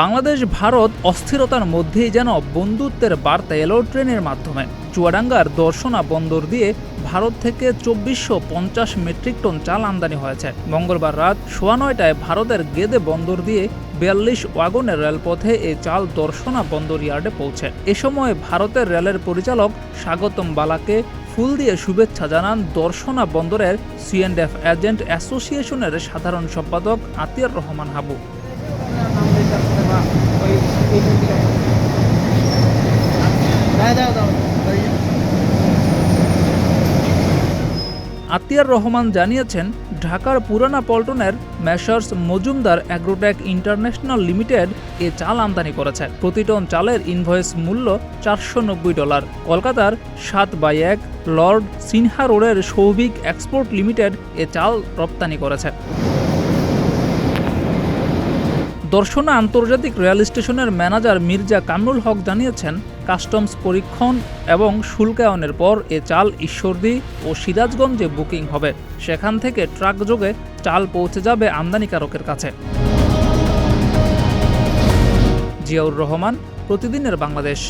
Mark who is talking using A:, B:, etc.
A: বাংলাদেশ ভারত অস্থিরতার মধ্যেই যেন বন্ধুত্বের বার্তা এলো ট্রেনের মাধ্যমে। চুয়াডাঙ্গার দর্শনা বন্দর দিয়ে ভারত থেকে ২৪৫০ মেট্রিক টন চাল আমদানি হয়েছে। মঙ্গলবার রাত ৯:১৯টায় ভারতের গেদে বন্দর দিয়ে ৪২ ওয়াগনের রেলপথে এই চাল দর্শনা বন্দর ইয়ার্ডে পৌঁছে। এ সময় ভারতের রেলের পরিচালক স্বাগতম বালাকে ফুল দিয়ে শুভেচ্ছা জানান দর্শনা বন্দরের C&F এজেন্ট অ্যাসোসিয়েশনের সাধারণ সম্পাদক আতিয়ার রহমান হাবু। আতিয়ার রহমান জানিয়েছেন, ঢাকার পুরানা পল্টনের Messrs Majumdar agrotech international limited এ চাল আমদানি করেছে। প্রতি টন চালের ইনভয়েস মূল্য $490। কলকাতার 7/1 লর্ড সিনহা রোডের সৌভিক এক্সপোর্ট লিমিটেড এ চাল রপ্তানি করেছে। দর্শনা আন্তর্জাতিক রেল স্টেশনের ম্যানেজার মির্জা কামরুল হক জানিয়েছেন, কাস্টমস পরীক্ষণ এবং শুল্কায়নের পর এ চাল ঈশ্বরদী ও সিরাজগঞ্জে বুকিং হবে। সেখান থেকে ট্রাকযোগে চাল পৌঁছে যাবে আমদানিকারকের কাছে। জিয়াউর রহমান, প্রতিদিনের বাংলাদেশ।